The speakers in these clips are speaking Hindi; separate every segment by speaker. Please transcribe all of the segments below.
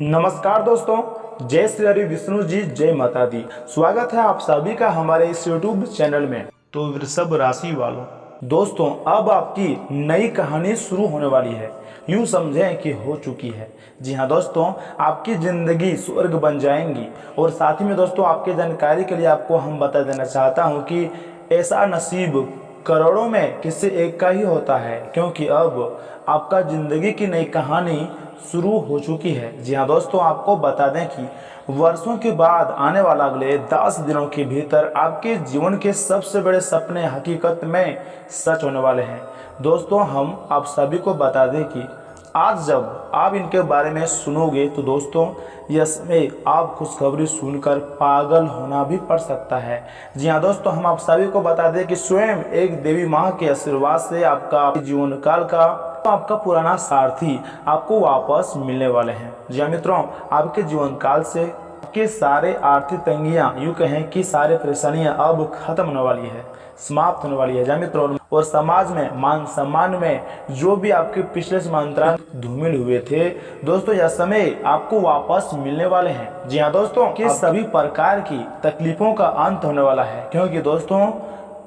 Speaker 1: नमस्कार दोस्तों, जय श्री हरि विष्णु जी, जय माता दी। स्वागत है आप सभी का हमारे इस YouTube चैनल में। तो वृषभ राशि वालों, दोस्तों अब आपकी नई कहानी शुरू होने वाली है। यूं समझें कि हो चुकी है। जी हाँ दोस्तों, आपकी ज़िंदगी स्वर्ग बन जाएंगी। और साथ ही में दोस्तों, आपके जानकारी के लिए आपको हम बता देना चाहता हूँ कि ऐसा नसीब करोड़ों में किसी एक का ही होता है, क्योंकि अब आपका ज़िंदगी की नई कहानी शुरू हो चुकी है। जी हाँ दोस्तों, आपको बता दें कि वर्षों के बाद आने वाला अगले 10 दिनों के भीतर आपके जीवन के सबसे बड़े सपने हकीकत में सच होने वाले हैं। दोस्तों हम आप सभी को बता दें कि आज जब आप इनके बारे में सुनोगे तो दोस्तों इसमें आप खुशखबरी सुनकर पागल होना भी पड़ सकता है। जी हाँ दोस्तों, हम आप सभी को बता दें कि स्वयं एक देवी माँ के आशीर्वाद से आपका जीवन काल का आपका पुराना सारथी आपको वापस मिलने वाले हैं। जी हाँ मित्रों, आपके जीवन काल से आपके सारे आर्थिक तंगियां, यूँ कहें कि सारे परेशानियां अब खत्म होने वाली है, समाप्त होने वाली है। जी मित्रों, और समाज में मान सम्मान में जो भी आपके पिछले समांतराल धूमिल हुए थे दोस्तों, यह समय आपको वापस मिलने वाले हैं। जी हाँ दोस्तों, कि सभी प्रकार की तकलीफों का अंत होने वाला है, क्योंकि दोस्तों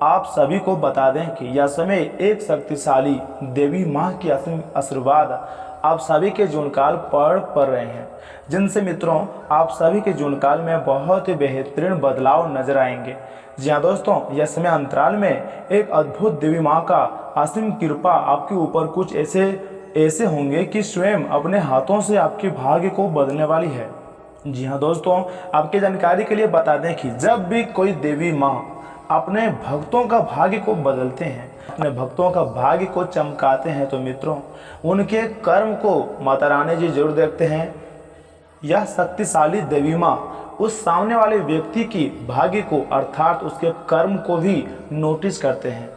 Speaker 1: आप सभी को बता दें कि यह समय एक शक्तिशाली देवी माँ की आशीर्वाद आप सभी के जीवन काल पर पड़ रहे हैं, जिनसे मित्रों आप सभी के जीवन काल में बहुत ही बेहतरीन बदलाव नजर आएंगे। जी हाँ दोस्तों, यह समय अंतराल में एक अद्भुत देवी माँ का असीम कृपा आपके ऊपर कुछ ऐसे होंगे कि स्वयं अपने हाथों से आपके भाग्य को बदलने वाली है। जी हाँ दोस्तों, आपकी जानकारी के लिए बता दें कि जब भी कोई देवी माँ अपने भक्तों का भाग्य को बदलते हैं, अपने भक्तों का भाग्य को चमकाते हैं, तो मित्रों उनके कर्म को माता रानी जी जरूर देखते हैं। यह शक्तिशाली देवी माँ उस सामने वाले व्यक्ति की भाग्य को अर्थात उसके कर्म को भी नोटिस करते हैं,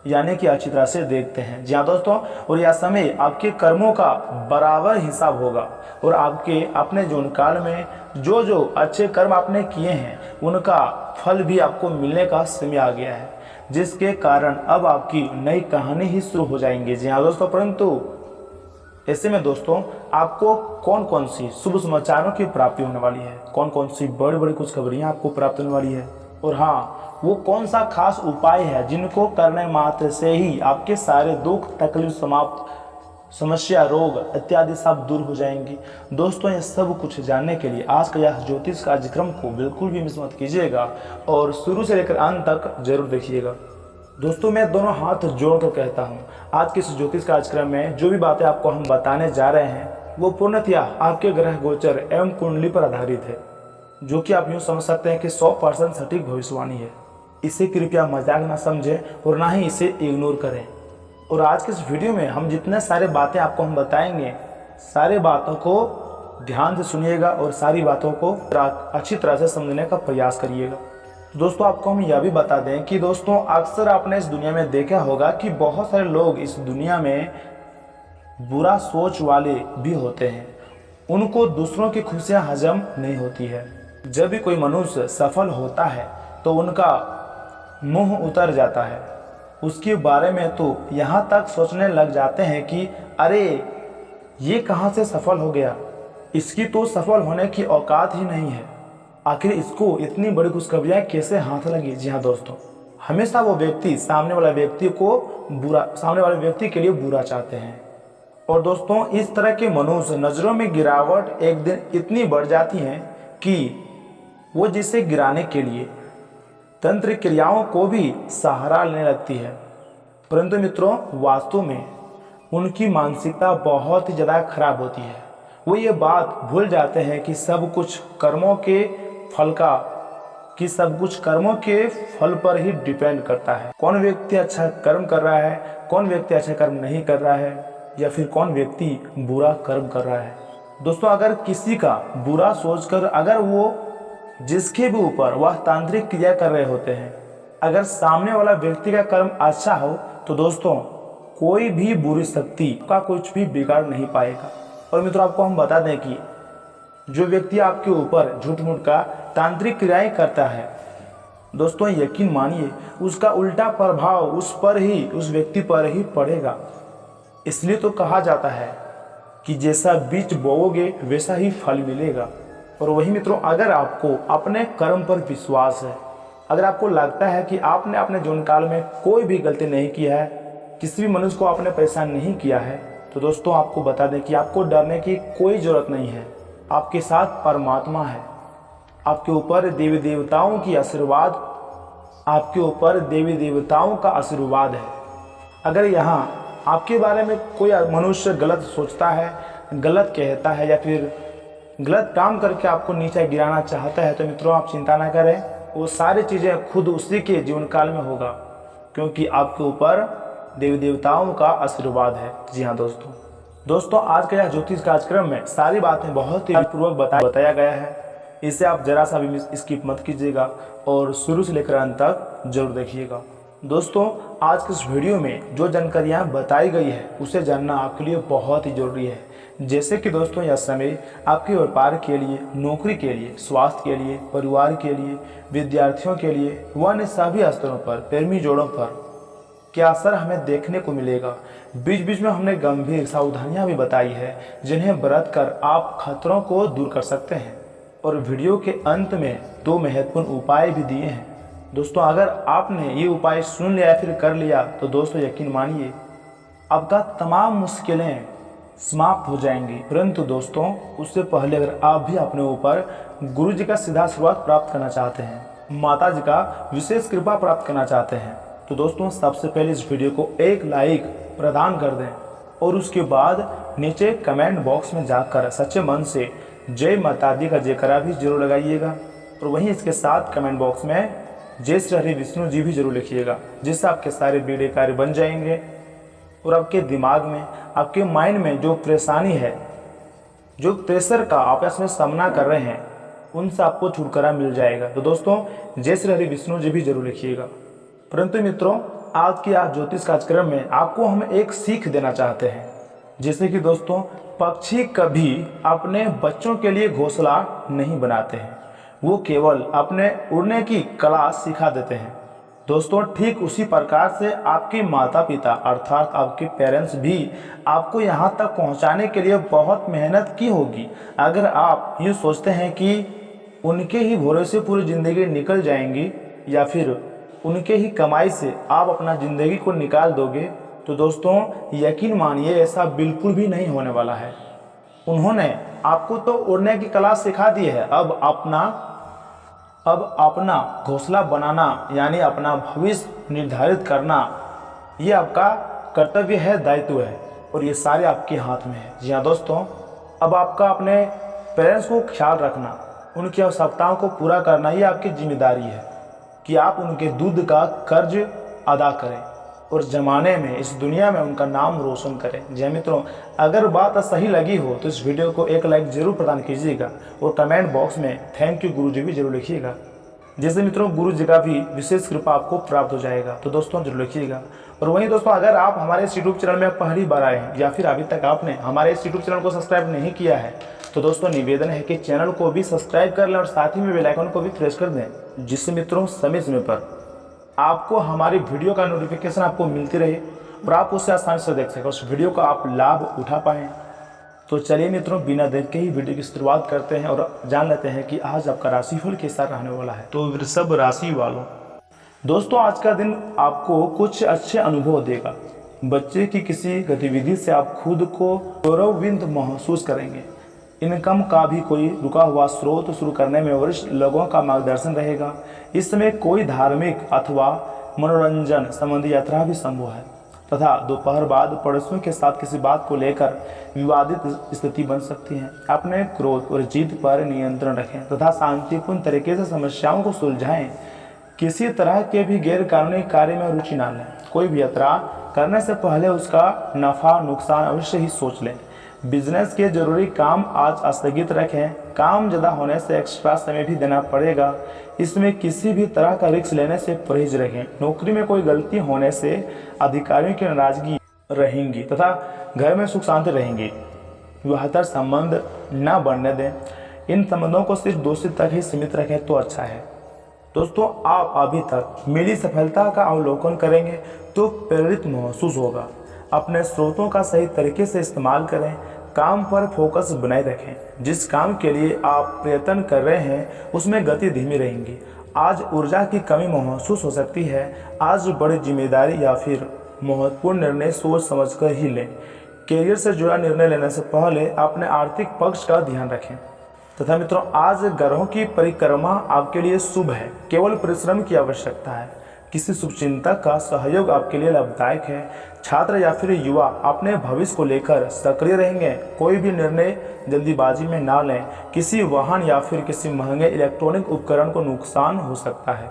Speaker 1: यानी कि अच्छी तरह से देखते हैं। जी हाँ दोस्तों, और यह समय आपके कर्मों का बराबर हिसाब होगा और आपके अपने जीवन काल में जो जो अच्छे कर्म आपने किए हैं उनका फल भी आपको मिलने का समय आ गया है, जिसके कारण अब आपकी नई कहानी ही शुरू हो जाएंगी। जी हाँ दोस्तों, परंतु ऐसे में दोस्तों आपको कौन कौन सी शुभ समाचारों की प्राप्ति होने वाली है, कौन कौन सी बड़ी बड़ी खुशखबरियाँ आपको प्राप्त होने वाली है, और हाँ वो कौन सा खास उपाय है जिनको करने मात्र से ही आपके सारे दुख तकलीफ समाप्त, समस्या रोग इत्यादि सब दूर हो जाएंगी। दोस्तों ये सब कुछ जानने के लिए आज का यह ज्योतिष कार्यक्रम को बिल्कुल भी मिस मत कीजिएगा और शुरू से लेकर अंत तक जरूर देखिएगा। दोस्तों मैं दोनों हाथ जोड़कर कहता हूँ, आज के इस ज्योतिष कार्यक्रम में जो भी बातें आपको हम बताने जा रहे हैं वो पूर्णतया आपके ग्रह गोचर एवं कुंडली पर आधारित है, जो कि आप यूँ समझ सकते हैं कि 100% सटीक भविष्यवाणी है। इसे कृपया मजाक ना समझें और ना ही इसे इग्नोर करें। और आज के इस वीडियो में हम जितने सारे बातें आपको हम बताएंगे, सारे बातों को ध्यान से सुनिएगा और सारी बातों को अच्छी तरह से समझने का प्रयास करिएगा। दोस्तों आपको हम यह भी बता दें कि दोस्तों अक्सर आपने इस दुनिया में देखा होगा कि बहुत सारे लोग इस दुनिया में बुरा सोच वाले भी होते हैं, उनको दूसरों की खुशियां हजम नहीं होती है। जब भी कोई मनुष्य सफल होता है तो उनका मुंह उतर जाता है, उसके बारे में तो यहाँ तक सोचने लग जाते हैं कि अरे ये कहाँ से सफल हो गया, इसकी तो सफल होने की औकात ही नहीं है, आखिर इसको इतनी बड़ी खुशखबरियाँ कैसे हाथ लगी। जी हाँ दोस्तों, हमेशा वो व्यक्ति सामने वाले व्यक्ति के लिए बुरा चाहते हैं। और दोस्तों इस तरह के मनुष्य नज़रों में गिरावट एक दिन इतनी बढ़ जाती है कि वो जिसे गिराने के लिए तंत्र क्रियाओं को भी सहारा लेने लगती है, परंतु मित्रों वास्तव में उनकी मानसिकता बहुत ही ज़्यादा खराब होती है। वो ये बात भूल जाते हैं कि सब कुछ कर्मों के फल पर ही डिपेंड करता है। कौन व्यक्ति अच्छा कर्म कर रहा है, कौन व्यक्ति अच्छा कर्म नहीं कर रहा है, या फिर कौन व्यक्ति बुरा कर्म कर रहा है। दोस्तों अगर किसी का बुरा सोचकर अगर वो जिसके भी ऊपर वह तांत्रिक क्रिया कर रहे होते हैं, अगर सामने वाला व्यक्ति का कर्म अच्छा हो तो दोस्तों कोई भी बुरी शक्ति का कुछ भी बिगाड़ नहीं पाएगा। और मित्रों आपको हम बता दें कि जो व्यक्ति आपके ऊपर झूठ मूठ का तांत्रिक क्रियाएं करता है, दोस्तों यकीन मानिए उसका उल्टा प्रभाव उस व्यक्ति पर ही पड़ेगा। इसलिए तो कहा जाता है कि जैसा बीज बोओगे वैसा ही फल मिलेगा। और वही मित्रों, अगर आपको अपने कर्म पर विश्वास है, अगर आपको लगता है कि आपने अपने जीवन काल में कोई भी गलती नहीं किया है, किसी भी मनुष्य को आपने परेशान नहीं किया है, तो दोस्तों आपको बता दें कि आपको डरने की कोई ज़रूरत नहीं है। आपके साथ परमात्मा है, आपके ऊपर देवी देवताओं की आशीर्वाद, आपके ऊपर देवी देवताओं का आशीर्वाद है। अगर यहाँ आपके बारे में कोई मनुष्य गलत सोचता है, गलत कहता है या फिर गलत काम करके आपको नीचे गिराना चाहता है, तो मित्रों आप चिंता ना करें, वो सारी चीज़ें खुद उसी के जीवन काल में होगा, क्योंकि आपके ऊपर देवी देवताओं का आशीर्वाद है। जी हाँ दोस्तों आज का यह ज्योतिष कार्यक्रम में सारी बातें बहुत ही पूर्वक बताया गया है। इसे आप जरा सा भी स्किप मत कीजिएगा और शुरू से लेकर अंत तक जरूर देखिएगा। दोस्तों आज के इस वीडियो में जो जानकारियाँ बताई गई है उसे जानना आपके लिए बहुत ही जरूरी है। जैसे कि दोस्तों यह समय आपके व्यापार के लिए, नौकरी के लिए, स्वास्थ्य के लिए, परिवार के लिए, विद्यार्थियों के लिए व अन्य सभी स्तरों पर, प्रेमी जोड़ों पर क्या असर हमें देखने को मिलेगा। बीच बीच में हमने गंभीर सावधानियां भी बताई है जिन्हें बरत कर आप खतरों को दूर कर सकते हैं। और वीडियो के अंत में 2 महत्वपूर्ण उपाय भी दिए हैं। दोस्तों अगर आपने ये उपाय सुन लिया या फिर कर लिया तो दोस्तों यकीन मानिए आपका तमाम मुश्किलें समाप्त हो जाएंगी। परंतु दोस्तों उससे पहले अगर आप भी अपने ऊपर गुरु जी का सीधा आशीर्वाद प्राप्त करना चाहते हैं, माता जी का विशेष कृपा प्राप्त करना चाहते हैं, तो दोस्तों सबसे पहले इस वीडियो को एक लाइक प्रदान कर दें और उसके बाद नीचे कमेंट बॉक्स में जाकर सच्चे मन से जय माता दी का जयकारा भी जरूर लगाइएगा। और वहीं इसके साथ कमेंट बॉक्स में जय श्री हरि विष्णु जी भी जरूर लिखिएगा, जिससे आपके सारे बीड़े कार्य बन जाएंगे और आपके दिमाग में, आपके माइंड में जो परेशानी है, जो प्रेशर का आप इसमें सामना कर रहे हैं, उनसे आपको छुटकारा मिल जाएगा। तो दोस्तों जय श्री हरि विष्णु जी भी जरूर लिखिएगा। परंतु मित्रों आज के ज्योतिष कार्यक्रम में आपको हम एक सीख देना चाहते हैं। जैसे कि दोस्तों पक्षी कभी अपने बच्चों के लिए घोंसला नहीं बनाते हैं, वो केवल अपने उड़ने की कला सिखा देते हैं। दोस्तों ठीक उसी प्रकार से आपके माता पिता अर्थात आपके पेरेंट्स भी आपको यहाँ तक पहुँचाने के लिए बहुत मेहनत की होगी। अगर आप ये सोचते हैं कि उनके ही भरोसे पूरी ज़िंदगी निकल जाएंगी या फिर उनके ही कमाई से आप अपना ज़िंदगी को निकाल दोगे, तो दोस्तों यकीन मानिए ऐसा बिल्कुल भी नहीं होने वाला है। उन्होंने आपको तो उड़ने की कला सिखा दी है, अब अपना घोंसला बनाना यानी अपना भविष्य निर्धारित करना ये आपका कर्तव्य है, दायित्व है और ये सारे आपके हाथ में है। जी हाँ दोस्तों, अब आपका अपने पेरेंट्स को ख्याल रखना, उनकी आवश्यकताओं को पूरा करना ये आपकी जिम्मेदारी है कि आप उनके दूध का कर्ज अदा करें और ज़माने में, इस दुनिया में उनका नाम रोशन करें। जी मित्रों अगर बात सही लगी हो तो इस वीडियो को एक लाइक जरूर प्रदान कीजिएगा और कमेंट बॉक्स में थैंक यू गुरु जी भी जरूर लिखिएगा, जिससे मित्रों गुरु जी का भी विशेष कृपा आपको प्राप्त हो जाएगा। तो दोस्तों जरूर लिखिएगा। और वहीं दोस्तों अगर आप हमारे इस यूट्यूब चैनल में पहली बार आए हैं या फिर अभी तक आपने हमारे इस यूट्यूब चैनल को सब्सक्राइब नहीं किया है, तो दोस्तों निवेदन है कि चैनल को भी सब्सक्राइब कर लें और साथ ही में बेल आइकन को भी प्रेस कर दें, जिससे मित्रों समय समय पर आपको हमारी वीडियो का नोटिफिकेशन आपको मिलती रहे और आप उसे आसानी से देख सकें, उस वीडियो का आप लाभ उठा पाएँ। तो चलिए मित्रों बिना देर के ही वीडियो की शुरुआत करते हैं और जान लेते हैं कि आज आपका राशिफल कैसा रहने वाला है। तो वृषभ राशि वालों, दोस्तों आज का दिन आपको कुछ अच्छे अनुभव देगा। बच्चे की किसी गतिविधि से आप खुद को गौरवान्वित महसूस करेंगे। इनकम का भी कोई रुका हुआ स्रोत शुरू करने में वरिष्ठ लोगों का मार्गदर्शन रहेगा। इस समय कोई धार्मिक अथवा मनोरंजन संबंधी यात्रा भी संभव है तथा दोपहर बाद पड़ोसियों के साथ किसी बात को लेकर विवादित स्थिति बन सकती है। अपने क्रोध और जिद पर नियंत्रण रखें तथा शांतिपूर्ण तरीके से समस्याओं को सुलझाएं। किसी तरह के भी गैर कानूनी कार्य में रुचि न लें। कोई भी यात्रा करने से पहले उसका नफा नुकसान अवश्य ही सोच लें। बिजनेस के जरूरी काम आज स्थगित रखें। काम ज़्यादा होने से एक्स्ट्रा समय भी देना पड़ेगा। इसमें किसी भी तरह का रिस्क लेने से परहेज रखें। नौकरी में कोई गलती होने से अधिकारियों की नाराजगी रहेंगी तथा घर में सुख शांति रहेंगी। विवाहेतर संबंध न बढ़ने दें। इन संबंधों को सिर्फ दोस्ती तक ही सीमित रखें तो अच्छा है। दोस्तों आप अभी तक मेरी सफलता का अवलोकन करेंगे तो प्रेरित महसूस होगा। अपने स्रोतों का सही तरीके से इस्तेमाल करें काम पर फोकस बनाए रखें। जिस काम के लिए आप प्रयत्न कर रहे हैं उसमें गति धीमी रहेगी। आज ऊर्जा की कमी महसूस हो सकती है। आज बड़ी जिम्मेदारी या फिर महत्वपूर्ण निर्णय सोच समझकर ही लें। करियर से जुड़ा निर्णय लेने से पहले अपने आर्थिक पक्ष का ध्यान रखें। तथा मित्रों, आज ग्रहों की परिक्रमा आपके लिए शुभ है। केवल परिश्रम की आवश्यकता है। किसी शुभचिंतक का सहयोग आपके लिए लाभदायक है। छात्र या फिर युवा अपने भविष्य को लेकर सक्रिय रहेंगे। कोई भी निर्णय जल्दीबाजी में ना लें। किसी वाहन या फिर किसी महंगे इलेक्ट्रॉनिक उपकरण को नुकसान हो सकता है।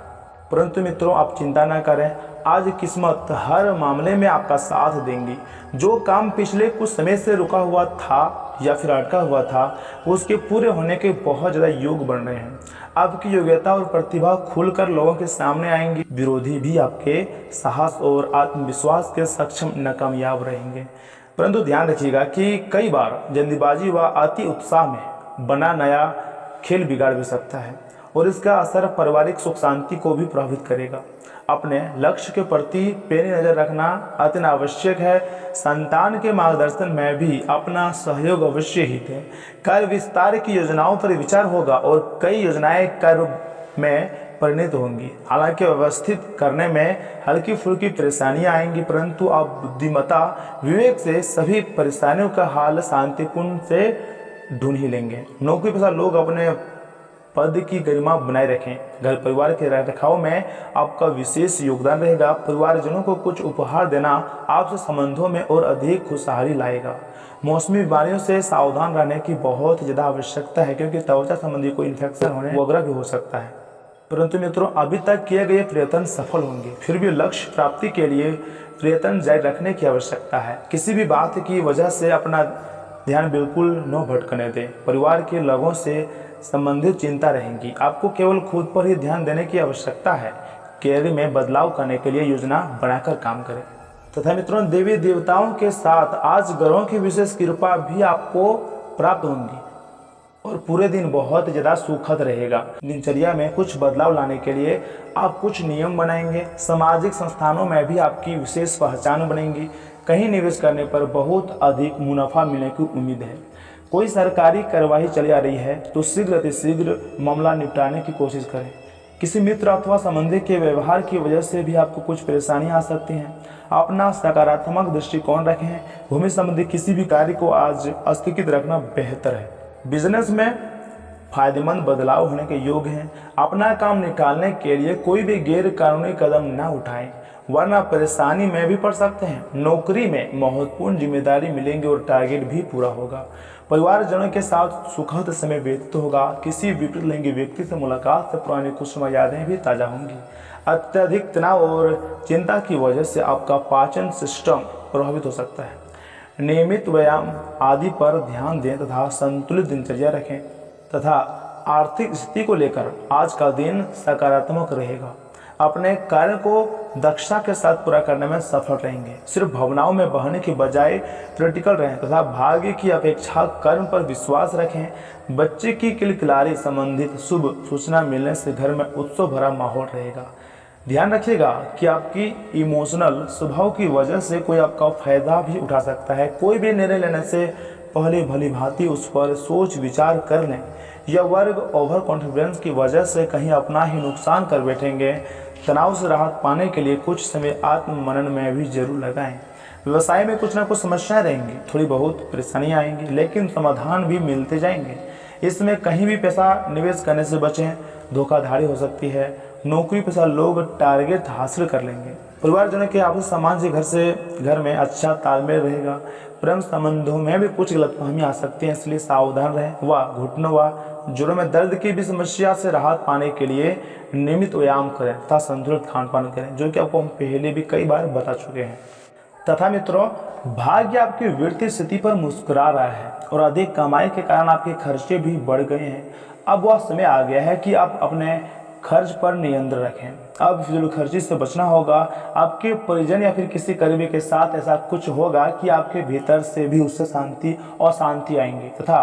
Speaker 1: परंतु मित्रों, आप चिंता न करें। आज किस्मत हर मामले में आपका साथ देंगी। जो काम पिछले कुछ समय से रुका हुआ था या फिर अटका हुआ था, उसके पूरे होने के बहुत ज़्यादा योग बन रहे हैं। आपकी योग्यता और प्रतिभा खुलकर लोगों के सामने आएंगी। विरोधी भी आपके साहस और आत्मविश्वास के सक्षम नाकामयाब रहेंगे। परंतु ध्यान रखिएगा कि कई बार जल्दीबाजी व अति उत्साह में बना नया खेल बिगाड़ भी सकता है और इसका असर पारिवारिक सुख शांति को भी प्रभावित करेगा। अपने लक्ष्य के प्रति पैनी नजर रखना अत्यंत आवश्यक है। संतान के मार्गदर्शन में भी अपना सहयोग अवश्य ही दें। कार्य विस्तार की योजनाओं पर विचार होगा और कई योजनाएं कार्य में परिणत होंगी। हालांकि व्यवस्थित करने में हल्की फुल्की परेशानियां आएंगी, परंतु आप बुद्धिमत्ता विवेक से सभी परेशानियों का हल शांतिपूर्ण से ढूंढ ही लेंगे। नौकरी पेशा लोग अपने पद की गरिमा बनाए रखें। घर परिवार के रखरखाव में आपका विशेष योगदान रहेगा। परिवारजनों को कुछ उपहार देना आपसे संबंधों में और अधिक खुशहाली लाएगा। मौसमी बीमारियों से सावधान रहने की बहुत ज़्यादा आवश्यकता है, क्योंकि त्वचा संबंधी कोई इन्फेक्शन होने वगैरह भी हो सकता है। परंतु मित्रों, अभी तक किए गए प्रयत्न सफल होंगे। फिर भी लक्ष्य प्राप्ति के लिए प्रयत्न जारी रखने की आवश्यकता है। किसी भी बात की वजह से अपना ध्यान बिल्कुल न भटकने दें। परिवार के लोगों से संबंधित चिंता रहेंगी। आपको केवल खुद पर ही ध्यान देने की आवश्यकता है। कैरियर में बदलाव करने के लिए योजना बनाकर काम करें। तथा मित्रों, देवी देवताओं के साथ आज ग्रहों की विशेष कृपा भी आपको प्राप्त होंगी और पूरे दिन बहुत ज़्यादा सुखद रहेगा। दिनचर्या में कुछ बदलाव लाने के लिए आप कुछ नियम बनाएंगे। सामाजिक संस्थानों में भी आपकी विशेष पहचान बनेगी। कहीं निवेश करने पर बहुत अधिक मुनाफा मिलने की उम्मीद है। कोई सरकारी कार्रवाई चली आ रही है तो शीघ्र अतिशीघ्र मामला निपटाने की कोशिश करें। किसी मित्र अथवा संबंधी के व्यवहार की वजह से भी आपको कुछ परेशानियां आ सकती हैं। अपना सकारात्मक दृष्टिकोण रखें। भूमि संबंधी किसी भी कार्य को आज स्थगित रखना बेहतर है। बिजनेस में फायदेमंद बदलाव होने के योग हैं। अपना काम निकालने के लिए कोई भी गैर कानूनी कदम न उठाएं, वरना परेशानी में भी पड़ सकते हैं। नौकरी में महत्वपूर्ण जिम्मेदारी मिलेंगी और टारगेट भी पूरा होगा। परिवारजनों के साथ सुखद समय व्यतीत होगा। किसी विपरीत लिंगी व्यक्ति से मुलाकात से पुरानी कुछ यादें भी ताज़ा होंगी। अत्यधिक तनाव और चिंता की वजह से आपका पाचन सिस्टम प्रभावित हो सकता है। नियमित व्यायाम आदि पर ध्यान दें तथा संतुलित दिनचर्या रखें तथा आर्थिक स्थिति को लेकर आज का दिन सकारात्मक रहेगा। अपने कार्य को दक्षता के साथ पूरा करने में सफल रहेंगे। सिर्फ भावनाओं में बहने की बजाय प्रैक्टिकल रहें तथा भाग्य की अपेक्षा कर्म पर विश्वास रखें। बच्चे की किलकिलारी संबंधित शुभ सूचना मिलने से घर में उत्सव भरा माहौल रहेगा। ध्यान रखिएगा कि आपकी इमोशनल स्वभाव की वजह से कोई आपका फायदा भी उठा सकता है। कोई भी निर्णय लेने से पहले भली भांति उस पर सोच विचार कर लें। यह वर्ग ओवर कॉन्फिडेंस की वजह से कहीं अपना ही नुकसान कर बैठेंगे। तनाव से राहत पाने के लिए कुछ समय आत्ममनन में भी जरूर लगाएं। व्यवसाय में कुछ ना कुछ समस्याएं रहेंगी, थोड़ी बहुत परेशानियां आएंगी, लेकिन समाधान भी मिलते जाएंगे। इसमें कहीं भी पैसा निवेश करने से बचें, धोखाधड़ी हो सकती है। नौकरी पेशा लोग टारगेट हासिल कर लेंगे। परिवारजनों के आपसी सम्मान से घर में अच्छा तालमेल रहेगा। प्रेम संबंधों में भी कुछ गलतफहमी आ सकती है, इसलिए सावधान रहें। वह घुटनों व जोड़ों में दर्द की भी समस्या से राहत पाने के लिए नियमित व्यायाम करें तथा संतुलित खान पान करें, जो कि आपको हम पहले भी कई बार बता चुके हैं। तथा मित्रों, भाग्य आपकी वित्तीय स्थिति पर मुस्कुरा रहा है और अधिक कमाई के कारण आपके खर्चे भी बढ़ गए हैं। अब वह समय आ गया है कि आप अपने खर्च पर नियंत्रण रखें। अब फिजूल खर्ची से बचना होगा। आपके परिजन या फिर किसी करीबी के साथ ऐसा कुछ होगा कि आपके भीतर से भी उससे शांति और शांति आएंगी तथा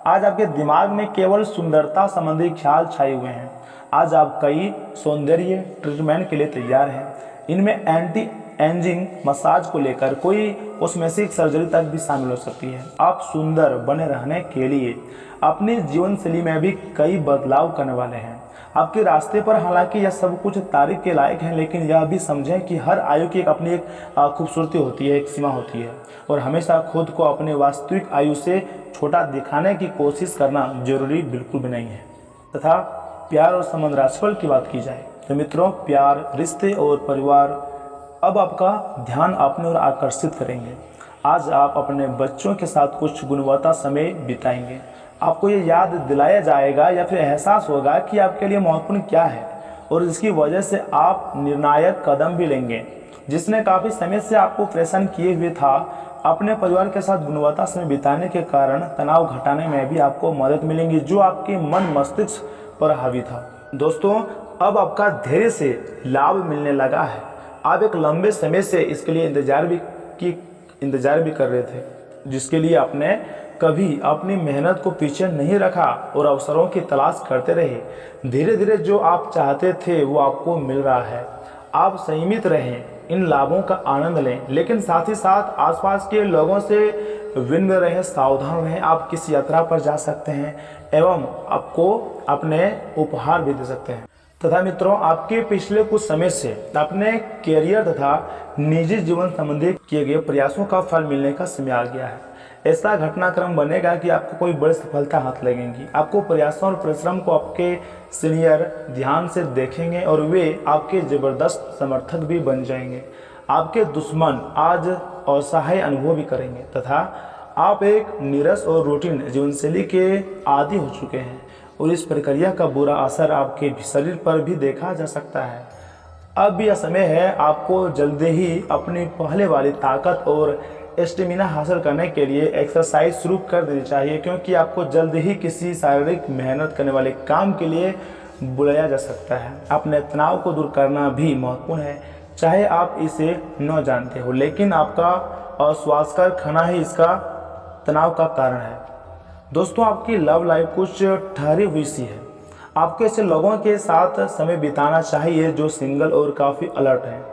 Speaker 1: आज आपके दिमाग में केवल सुंदरता संबंधी ख्याल छाए हुए हैं। आज आप कई सौंदर्य ट्रीटमेंट के लिए तैयार हैं। इनमें एंटी एंजिंग, मसाज को लेकर कोई कॉस्मेटिक सर्जरी तक भी शामिल हो सकती है। आप सुंदर बने रहने के लिए अपनी जीवन शैली में भी कई बदलाव करने वाले हैं आपके रास्ते पर। हालांकि यह सब कुछ तारीफ के लायक है, लेकिन यह भी समझें कि हर आयु की अपनी एक खूबसूरती होती है, एक सीमा होती है, और हमेशा खुद को अपने वास्तविक आयु से छोटा दिखाने की कोशिश करना जरूरी बिल्कुल भी नहीं है। तथा प्यार और संबंध राशिफल की बात की जाए तो मित्रों, प्यार, रिश्ते और परिवार अब आपका ध्यान अपने ओर आकर्षित करेंगे। आज आप अपने बच्चों के साथ कुछ गुणवत्ता समय बिताएंगे। आपको ये याद दिलाया जाएगा या फिर एहसास होगा कि आपके लिए महत्वपूर्ण क्या है, और इसकी वजह से आप निर्णायक कदम भी लेंगे। जिसने काफ़ी समय से आपको परेशान किए हुए था, अपने परिवार के साथ गुणवत्ता समय बिताने के कारण तनाव घटाने में भी आपको मदद मिलेंगी, जो आपके मन मस्तिष्क पर हावी था। दोस्तों, अब आपका धैर्य से लाभ मिलने लगा है। आप एक लंबे समय से इसके लिए इंतजार भी कर रहे थे, जिसके लिए आपने कभी अपनी मेहनत को पीछे नहीं रखा और अवसरों की तलाश करते रहे। धीरे धीरे जो आप चाहते थे वो आपको मिल रहा है। आप संयमित रहें, इन लाभों का आनंद लें, लेकिन साथ ही साथ आसपास के लोगों से विनम्र रहें, सावधान रहें। आप किसी यात्रा पर जा सकते हैं एवं आपको अपने उपहार भी दे सकते हैं। तथा मित्रों, आपके पिछले कुछ समय से अपने कैरियर तथा निजी जीवन संबंधी किए गए प्रयासों का फल मिलने का समय आ गया है। ऐसा घटनाक्रम बनेगा कि आपको कोई बड़ी सफलता हाथ लगेगी। आपको प्रयासों और परिश्रम को आपके सीनियर ध्यान से देखेंगे और वे आपके जबरदस्त समर्थक भी बन जाएंगे। आपके दुश्मन आज असहाय अनुभव भी करेंगे तथा आप एक नीरस और रूटीन जीवनशैली के आदी हो चुके हैं, और इस प्रक्रिया का बुरा असर आपके शरीर पर भी देखा जा सकता है। अब यह समय है आपको जल्दी ही अपनी पहले वाली ताकत और स्टेमिना हासिल करने के लिए एक्सरसाइज शुरू कर देनी चाहिए, क्योंकि आपको जल्द ही किसी शारीरिक मेहनत करने वाले काम के लिए बुलाया जा सकता है। अपने तनाव को दूर करना भी महत्वपूर्ण है, चाहे आप इसे न जानते हो, लेकिन आपका अस्वास्थ्यकर खाना ही इसका तनाव का कारण है। दोस्तों, आपकी लव लाइफ कुछ ठहरी हुई सी है। आपको ऐसे लोगों के साथ समय बिताना चाहिए जो सिंगल और काफ़ी अलर्ट हैं।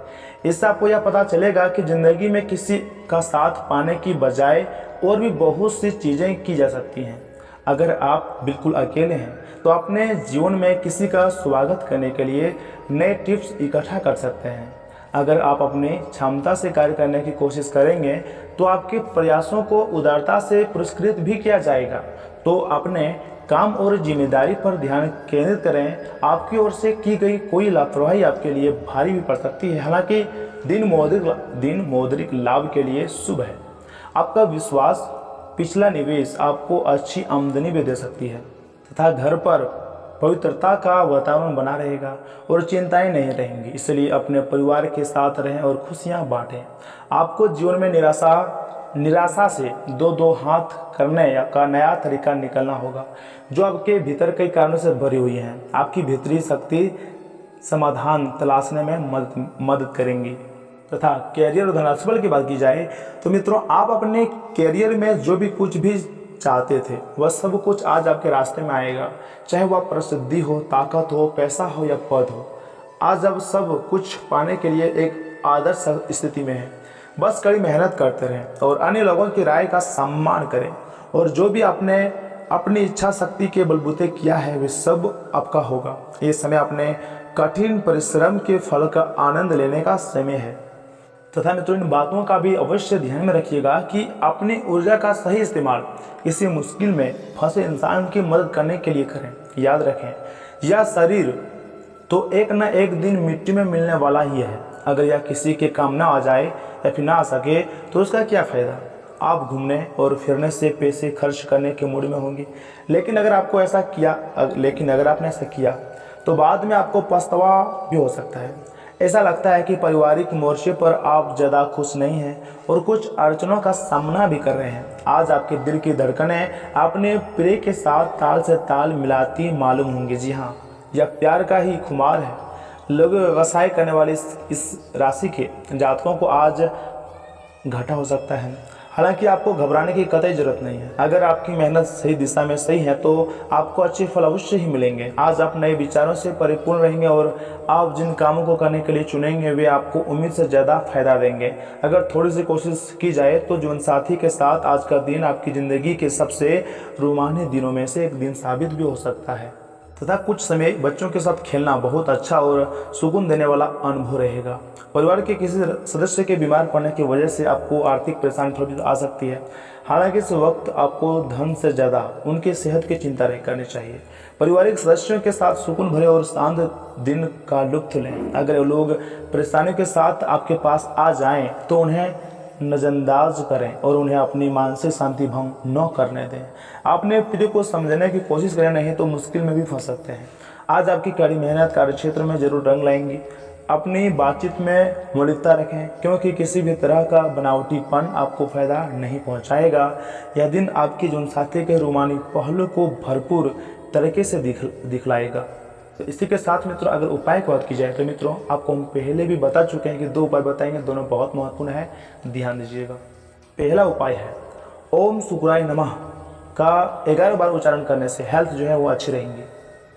Speaker 1: इससे आपको यह पता चलेगा कि ज़िंदगी में किसी का साथ पाने की बजाय और भी बहुत सी चीज़ें की जा सकती हैं। अगर आप बिल्कुल अकेले हैं तो अपने जीवन में किसी का स्वागत करने के लिए नए टिप्स इकट्ठा कर सकते हैं। अगर आप अपनी क्षमता से कार्य करने की कोशिश करेंगे तो आपके प्रयासों को उदारता से पुरस्कृत भी किया जाएगा। तो अपने काम और जिम्मेदारी पर ध्यान केंद्रित करें। आपकी ओर से की गई कोई लापरवाही आपके लिए भारी भी पड़ सकती है। हालांकि दिन मौद्रिक लाभ के लिए शुभ है। आपका विश्वास पिछला निवेश आपको अच्छी आमदनी भी दे सकती है तथा घर पर पवित्रता का वातावरण बना रहेगा और चिंताएं नहीं रहेंगी। इसलिए अपने परिवार के साथ रहें और खुशियां बांटें। आपको जीवन में निराशा से दो हाथ करने का नया तरीका निकलना होगा, जो आपके भीतर कई कारणों से भरी हुई हैं। आपकी भीतरी शक्ति समाधान तलाशने में मदद करेंगी। तथा कैरियर और धनराशिफल की बात की जाए तो मित्रों, आप अपने कैरियर में जो भी कुछ भी चाहते थे वह सब कुछ आज आपके रास्ते में आएगा। चाहे वह प्रसिद्धि हो, ताकत हो, पैसा हो या पद हो। आज अब सब कुछ पाने के लिए एक आदर्श स्थिति में है। बस कड़ी मेहनत करते रहें और अन्य लोगों की राय का सम्मान करें, और जो भी आपने अपनी इच्छा शक्ति के बलबूते किया है वे सब आपका होगा। ये समय अपने कठिन परिश्रम के फल का आनंद लेने का समय है। तथा मित्रों, इन बातों का भी अवश्य ध्यान में रखिएगा कि अपनी ऊर्जा का सही इस्तेमाल किसी मुश्किल में फंसे इंसान की मदद करने के लिए करें। याद रखें, यह शरीर तो एक न एक दिन मिट्टी में मिलने वाला ही है। अगर यह किसी के काम ना आ जाए या फिर ना आ सके तो उसका क्या फ़ायदा। आप घूमने और फिरने से पैसे खर्च करने के मूड में होंगे, लेकिन अगर आपने ऐसा किया तो बाद में आपको पछतावा भी हो सकता है। ऐसा लगता है कि पारिवारिक मोर्चे पर आप ज़्यादा खुश नहीं हैं और कुछ अड़चनों का सामना भी कर रहे हैं। आज आपके दिल की धड़कनें अपने प्रिय के साथ ताल से ताल मिलाती मालूम होंगी। जी हाँ, यह प्यार का ही खुमार है। लोग व्यवसाय करने वाले इस राशि के जातकों को आज घाटा हो सकता है। हालांकि आपको घबराने की कतई जरूरत नहीं है। अगर आपकी मेहनत सही दिशा में सही है तो आपको अच्छे फल अवश्य ही मिलेंगे। आज आप नए विचारों से परिपूर्ण रहेंगे और आप जिन कामों को करने के लिए चुनेंगे वे आपको उम्मीद से ज़्यादा फायदा देंगे। अगर थोड़ी सी कोशिश की जाए तो जीवन साथी के साथ आज का दिन आपकी ज़िंदगी के सबसे रोमांचक दिनों में से एक दिन साबित भी हो सकता है तथा कुछ समय बच्चों के साथ खेलना बहुत अच्छा और सुकून देने वाला अनुभव रहेगा। परिवार के किसी सदस्य के बीमार पड़ने की वजह से आपको आर्थिक परेशानी थोड़ी आ सकती है। हालांकि इस वक्त आपको धन से ज़्यादा उनकी सेहत की चिंता नहीं करनी चाहिए। पारिवारिक सदस्यों के साथ सुकून भरे और शांत दिन का लुत्फ लें। अगर लोग परेशानियों के साथ आपके पास आ जाएं तो उन्हें नज़रअंदाज करें और उन्हें अपनी मानसिक शांति भंग न करने दें। अपने प्रिय को समझने की कोशिश करें, नहीं तो मुश्किल में भी फंस सकते हैं। आज आपकी कड़ी मेहनत कार्यक्षेत्र में जरूर रंग लाएंगी। अपनी बातचीत में मौलिकता रखें, क्योंकि किसी भी तरह का बनावटीपन आपको फायदा नहीं पहुंचाएगा। यह दिन आपके जीवनसाथी के रोमानी पहलू को भरपूर तरीके से दिखलाएगा। तो इसी के साथ मित्रों अगर उपाय की बात की जाए तो मित्रों आपको हम पहले भी बता चुके हैं कि 2 उपाय बताएंगे, दोनों बहुत महत्वपूर्ण है, ध्यान दीजिएगा। पहला उपाय है ओम शुक्राय नमः का 11 बार उच्चारण करने से हेल्थ जो है वो अच्छी रहेंगी।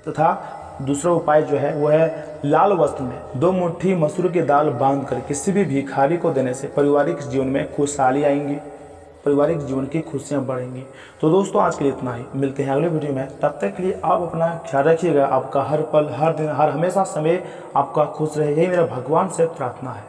Speaker 1: तथा दूसरा उपाय जो है वो है लाल वस्त्र में 2 मुट्ठी मसूर की दाल बांधकर किसी भी भिखारी को देने से पारिवारिक जीवन में खुशहाली आएंगी, पारिवारिक जीवन की खुशियां बढ़ेंगी। तो दोस्तों आज के लिए इतना ही, मिलते हैं अगले वीडियो में। तब तक के लिए आप अपना ख्याल रखिएगा। आपका हर पल, हर दिन, हर हमेशा समय आपका खुश रहे, यही मेरा भगवान से प्रार्थना है।